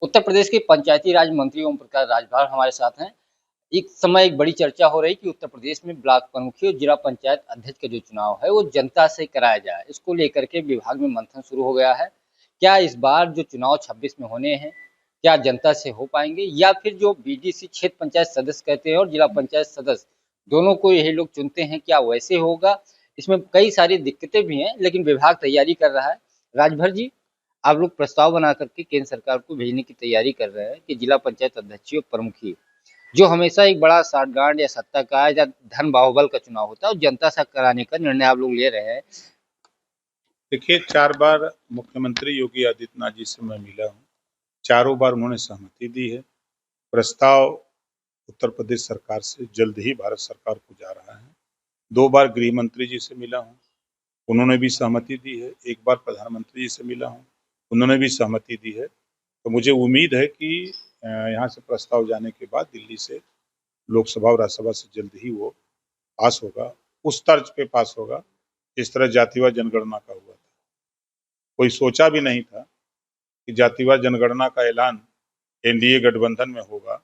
उत्तर प्रदेश के पंचायती राज मंत्री ओम प्रकाश राजभर हमारे साथ हैं। एक समय एक बड़ी चर्चा हो रही कि उत्तर प्रदेश में ब्लॉक प्रमुखी और जिला पंचायत अध्यक्ष का जो चुनाव है वो जनता से कराया जाए। इसको लेकर के विभाग में मंथन शुरू हो गया है। क्या इस बार जो चुनाव 26 में होने हैं, क्या जनता से हो पाएंगे या फिर जो बीडीसी क्षेत्र पंचायत सदस्य कहते हैं और जिला पंचायत सदस्य दोनों को यही लोग चुनते हैं, क्या वैसे होगा? इसमें कई सारी दिक्कतें भी हैं, लेकिन विभाग तैयारी कर रहा है। राजभर जी, आप लोग प्रस्ताव बना करके केंद्र सरकार को भेजने की तैयारी कर रहे हैं कि जिला पंचायत अध्यक्ष और प्रमुखी, जो हमेशा एक बड़ा साठगांठ या सत्ता का या धन बाहुबल का चुनाव होता है और जनता से कराने का निर्णय आप लोग ले रहे हैं। देखिए, 4 बार मुख्यमंत्री योगी आदित्यनाथ जी से मैं मिला हूँ। चारों बार उन्होंने सहमति दी है। प्रस्ताव उत्तर प्रदेश सरकार से जल्द ही भारत सरकार को जा रहा है। 2 बार गृह मंत्री जी से मिला हूँ, उन्होंने भी सहमति दी है। 1 बार प्रधानमंत्री जी से मिला हूँ, उन्होंने भी सहमति दी है। तो मुझे उम्मीद है कि यहाँ से प्रस्ताव जाने के बाद दिल्ली से लोकसभा और राज्यसभा से जल्द ही वो पास होगा। उस तर्ज पे पास होगा जिस तरह जातिवार जनगणना का हुआ था। कोई सोचा भी नहीं था कि जातिवार जनगणना का ऐलान एनडीए गठबंधन में होगा।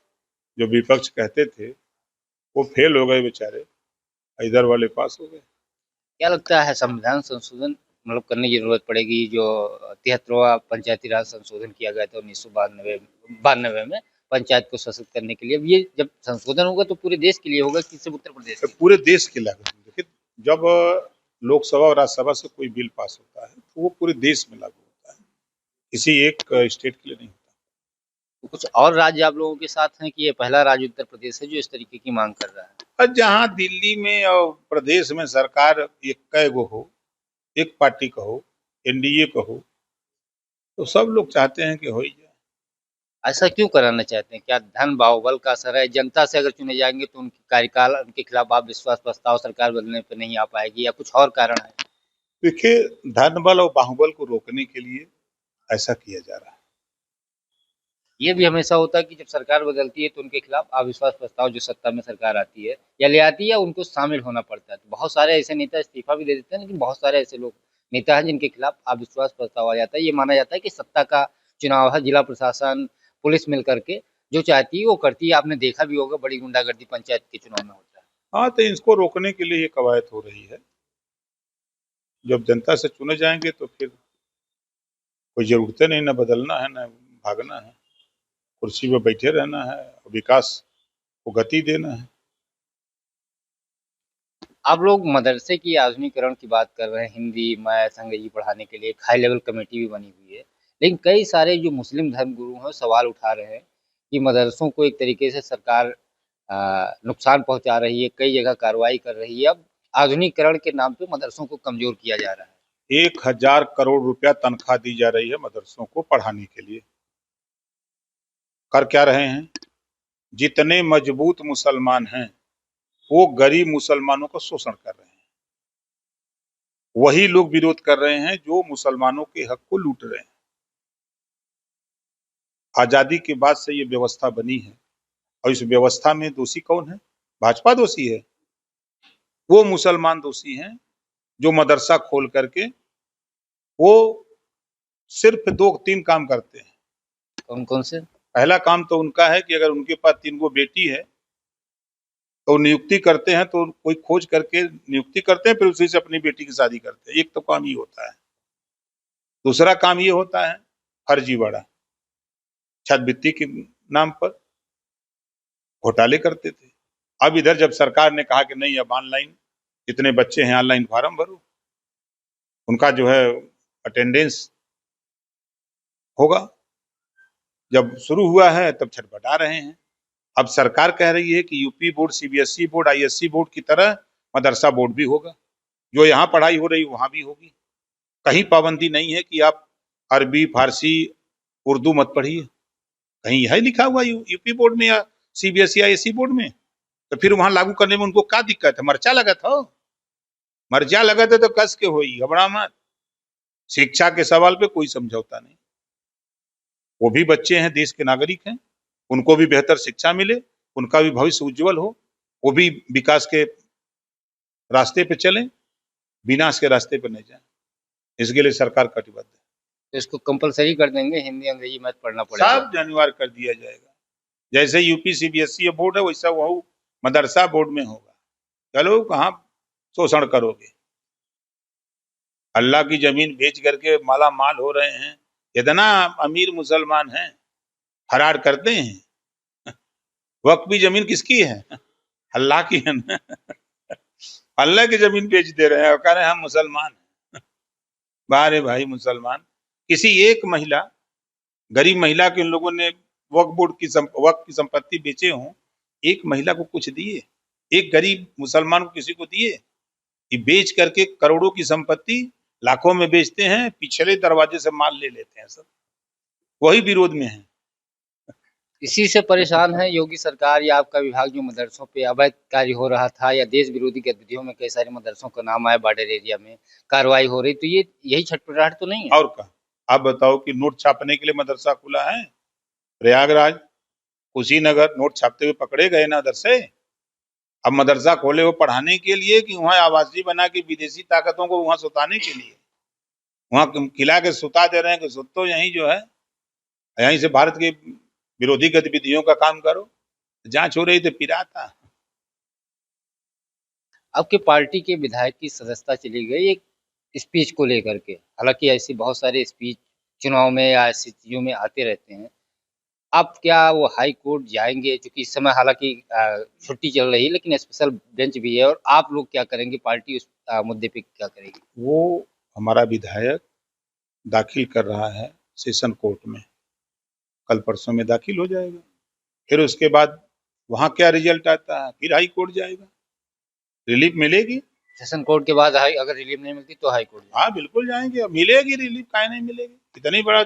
जो विपक्ष कहते थे वो फेल हो गए बेचारे, इधर वाले पास हो गए। क्या लगता है संविधान संशोधन मतलब करने की जरूरत पड़ेगी? जो 73वां पंचायती राज संशोधन किया गया था 1992 में पंचायत को सशक्त करने के लिए, अब ये जब संशोधन होगा तो पूरे देश के लिए होगा कि सिर्फ उत्तर प्रदेश तो पूरे देश के लागू। देखिए, जब लोकसभा और राज्यसभा से कोई बिल पास होता है तो वो पूरे देश में लागू होता है, किसी एक स्टेट के लिए नहीं होता। तो कुछ और राज्य आप लोगों के साथ हैं कि ये पहला राज्य उत्तर प्रदेश है जो इस तरीके की मांग कर रहा है? और जहाँ दिल्ली में और प्रदेश में सरकार एक कै गो हो, एक पार्टी का हो, एनडीए का हो, तो सब लोग चाहते हैं कि हो ही जाए। ऐसा क्यों कराना चाहते हैं? क्या धन बाहुबल का असर है? जनता से अगर चुने जाएंगे तो उनकी कार्यकाल उनके खिलाफ आप विश्वास प्रस्ताव सरकार बदलने पर नहीं आ पाएगी या कुछ और कारण है? देखिए, धन बल और बाहुबल को रोकने के लिए ऐसा किया जा रहा है। ये भी हमेशा होता है कि जब सरकार बदलती है तो उनके खिलाफ अविश्वास प्रस्ताव जो सत्ता में सरकार आती है या ले आती है या उनको शामिल होना पड़ता है। तो बहुत सारे ऐसे नेता इस्तीफा भी दे देते हैं, लेकिन बहुत सारे ऐसे लोग नेता हैं जिनके खिलाफ अविश्वास प्रस्ताव आ जाता है। ये माना जाता है कि सत्ता का चुनाव है, जिला प्रशासन पुलिस मिल करके जो चाहती है वो करती है। आपने देखा भी होगा बड़ी गुंडागर्दी पंचायत के चुनाव में होता है। हाँ, तो इसको रोकने के लिए ये कवायद हो रही है। जब जनता से चुने जाएंगे तो फिर कोई जरूरत नहीं, न बदलना है न भागना है, कुर्सी पे बैठे रहना है, विकास को गति देना है। आप लोग मदरसे की आधुनिकीकरण की बात कर रहे हैं, हिंदी मैथ अंग्रेजी पढ़ाने के लिए एक हाई लेवल कमेटी भी बनी हुई है, लेकिन कई सारे जो मुस्लिम धर्म गुरु हैं सवाल उठा रहे हैं कि मदरसों को एक तरीके से सरकार नुकसान पहुंचा रही है, कई जगह कार्रवाई कर रही है। अब आधुनिकीकरण के नाम पे मदरसों को कमजोर किया जा रहा है। 1000 करोड़ रुपया तनख्वाह दी जा रही है मदरसों को पढ़ाने के लिए। कर क्या रहे हैं? जितने मजबूत मुसलमान हैं वो गरीब मुसलमानों का शोषण कर रहे हैं। वही लोग विरोध कर रहे हैं जो मुसलमानों के हक को लूट रहे हैं। आजादी के बाद से ये व्यवस्था बनी है और इस व्यवस्था में दोषी कौन है? भाजपा दोषी है। वो मुसलमान दोषी हैं जो मदरसा खोल करके वो सिर्फ 2-3 काम करते हैं। कौन कौन से? पहला काम तो उनका है कि अगर उनके पास 3 गो बेटी है तो नियुक्ति करते हैं, तो कोई खोज करके नियुक्ति करते हैं, फिर उसी से अपनी बेटी की शादी करते हैं। एक तो काम ये होता है। दूसरा काम ये होता है फर्जीवाड़ा, छात्रवृत्ति के नाम पर घोटाले करते थे। अब इधर जब सरकार ने कहा कि नहीं, अब ऑनलाइन जितने बच्चे हैं ऑनलाइन फॉर्म भरो, उनका जो है अटेंडेंस होगा। जब शुरू हुआ है तब छटपटा रहे हैं। अब सरकार कह रही है कि UP board, CBSE board, ISC board की तरह मदरसा बोर्ड भी होगा। जो यहाँ पढ़ाई हो रही वहां भी होगी। कहीं पाबंदी नहीं है कि आप अरबी, फारसी, उर्दू मत पढ़िए। कहीं यही लिखा हुआ यूपी बोर्ड में या सीबीएसई आईएससी बोर्ड में? तो फिर वहां लागू करने में उनको क्या दिक्कत है? मर्चा लगा था, मर्चा लगा था तो कस के होई, घबरा मत। शिक्षा के सवाल पे कोई समझौता नहीं। वो भी बच्चे हैं, देश के नागरिक हैं, उनको भी बेहतर शिक्षा मिले, उनका भी भविष्य उज्जवल हो, वो भी विकास के रास्ते पे चलें, विनाश के रास्ते पर नहीं जाए। इसके लिए सरकार कटिबद्ध है। तो इसको कंपलसरी कर देंगे, हिंदी अंग्रेजी मैथ पढ़ना पड़ेगा। सब अनिवार्य कर दिया जाएगा। जैसे यूपी सीबीएसई बोर्ड है वैसा वो मदरसा बोर्ड में होगा। चलो कहाँ शोषण करोगे, अल्लाह की जमीन बेच करके माला माल हो रहे हैं, इतना अमीर मुसलमान हैं, फरार करते हैं। वक्त भी जमीन किसकी है? अल्लाह की है ना। अल्लाह की जमीन बेच दे रहे हैं और कह रहे हैं हम मुसलमान हैं। बारे भाई मुसलमान, किसी एक महिला, गरीब महिला के उन लोगों ने वक्फ की संपत्ति बेचे हों, एक महिला को कुछ दिए? एक गरीब मुसलमान को किसी को दिए? कि बेच करके करोड़ों की संपत्ति लाखों में बेचते हैं, पिछले दरवाजे से माल ले लेते हैं। सब वही विरोध में है। इसी से परेशान है योगी सरकार या आपका विभाग, जो मदरसों पे अवैध कार्य हो रहा था या देश विरोधी गतिविधियों में कई सारे मदरसों का नाम आया, बॉर्डर एरिया में कार्रवाई हो रही, तो ये यही छटपटाहट तो नहीं है? और क्या, आप बताओ कि नोट छापने के लिए मदरसा खुला है प्रयागराज, कुशीनगर, नोट छापते हुए पकड़े गए ना उधर से। अब मदरसा खोले वो पढ़ाने के लिए कि वहां आवासीय बना के विदेशी ताकतों को वहां सुताने के लिए? वहां खिला के सुता दे रहे हैं कि सुतो यहीं जो है, यहीं से भारत के विरोधी गतिविधियों का काम करो। जांच हो रही तो पिराता। आपके पार्टी के विधायक की सदस्यता चली गई एक स्पीच को लेकर के, हालांकि ऐसी बहुत सारे स्पीच चुनाव में या ऐसी चीजों में आते रहते हैं। आप क्या वो हाई कोर्ट जाएंगे, क्योंकि इस समय हालांकि छुट्टी चल रही है लेकिन स्पेशल बेंच भी है, और आप लोग क्या करेंगे, पार्टी उस मुद्दे पे क्या करेगी? वो हमारा विधायक दाखिल कर रहा है सेशन कोर्ट में, कल परसों में दाखिल हो जाएगा। फिर उसके बाद वहां क्या रिजल्ट आता है, फिर हाई कोर्ट जाएगा, रिलीफ मिलेगी। सेशन कोर्ट के बाद अगर रिलीफ नहीं मिलती तो हाई कोर्ट जाएंगे? हाँ बिल्कुल जाएंगे, मिलेगी रिलीफ, काहे नहीं मिलेगी। इतनी बड़ा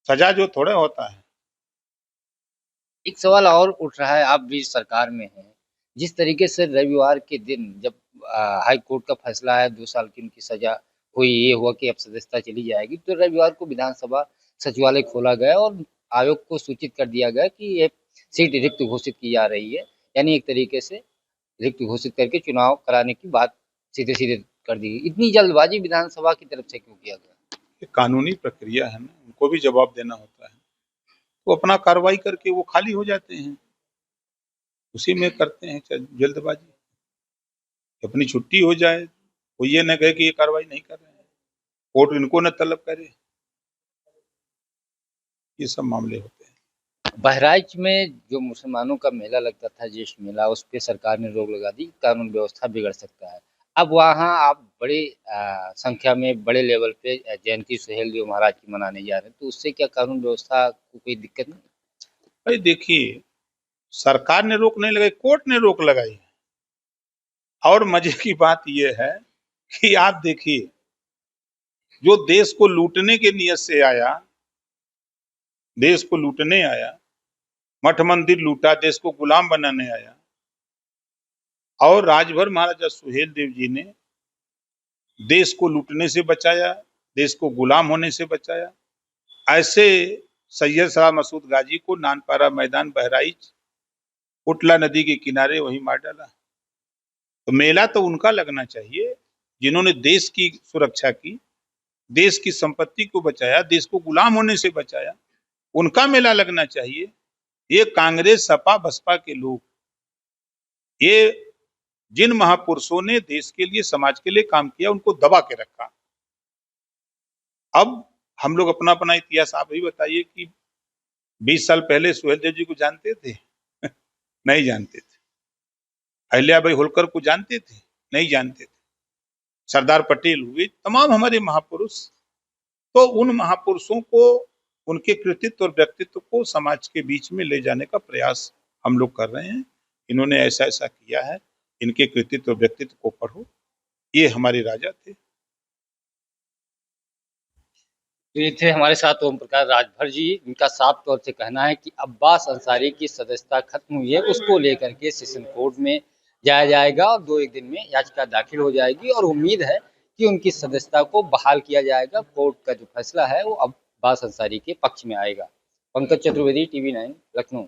सजा जो थोड़ा होता है। एक सवाल और उठ रहा है, आप भी सरकार में हैं, जिस तरीके से रविवार के दिन जब हाई कोर्ट का फैसला है, 2 साल की उनकी सजा हुई, ये हुआ कि अब सदस्यता चली जाएगी, तो रविवार को विधानसभा सचिवालय खोला गया और आयोग को सूचित कर दिया गया कि ये सीट रिक्त घोषित की जा रही है, यानी एक तरीके से रिक्त घोषित करके चुनाव कराने की बात सीधे सीधे कर दी गई। इतनी जल्दबाजी विधानसभा की तरफ से क्यों किया गया? ये कानूनी प्रक्रिया है ना, उनको भी जवाब देना होता है। वो अपना कार्रवाई करके वो खाली हो जाते हैं, उसी में करते हैं जल्दबाजी। अपनी छुट्टी हो जाए, वो ये न कहे कि ये कार्रवाई नहीं कर रहे हैं, कोर्ट इनको न तलब करे। ये सब मामले होते हैं। बहराइच में जो मुसलमानों का मेला लगता था, ज्येष्ठ मेला, उस पे सरकार ने रोक लगा दी, कानून व्यवस्था बिगड़ सकता है। अब वहाँ आप बड़ी संख्या में बड़े लेवल पे जयंती सुहेलदेव महाराज की मनाने जा रहे हैं, तो उससे क्या कानून व्यवस्था को कोई दिक्कत नहीं? भाई देखिए, सरकार ने रोक नहीं लगाई, कोर्ट ने रोक लगाई है। और मजे की बात यह है कि आप देखिए, जो देश को लूटने के नियत से आया, देश को लूटने आया, मठ मंदिर लूटा, देश को गुलाम बनाने आया, और राजभर महाराजा सुहेलदेव जी ने देश को लूटने से बचाया, देश को गुलाम होने से बचाया। ऐसे सैयद सलाह मसूद गाजी को नानपारा मैदान बहराइच उटला नदी के किनारे वहीं मार डाला। तो मेला तो उनका लगना चाहिए जिन्होंने देश की सुरक्षा की, देश की संपत्ति को बचाया, देश को गुलाम होने से बचाया, उनका मेला लगना चाहिए। ये कांग्रेस सपा बसपा के लोग, ये जिन महापुरुषों ने देश के लिए समाज के लिए काम किया, उनको दबा के रखा। अब हम लोग अपना अपना इतिहास आप ही बताइए कि 20 साल पहले सुहेलदेव जी को जानते थे? नहीं जानते थे। अहिल्याबाई होलकर को जानते थे? नहीं जानते थे। सरदार पटेल हुए, तमाम हमारे महापुरुष। तो उन महापुरुषों को, उनके कृतित्व और व्यक्तित्व को समाज के बीच में ले जाने का प्रयास हम लोग कर रहे हैं। इन्होंने ऐसा ऐसा किया है, इनके कृतित्व और व्यक्तित्व को पढ़ो, ये हमारे राजा थे। तो ये थे हमारे साथ ओम प्रकाश राजभर जी, इनका साफ तौर से कहना है कि अब्बास अंसारी की सदस्यता खत्म हुई है, उसको लेकर के सेशन कोर्ट में जाया जाएगा और 2-1 दिन में याचिका दाखिल हो जाएगी और उम्मीद है कि उनकी सदस्यता को बहाल किया जाएगा। कोर्ट का जो फैसला है वो अब्बास अंसारी के पक्ष में आएगा। पंकज चतुर्वेदी, टीवी 9, लखनऊ।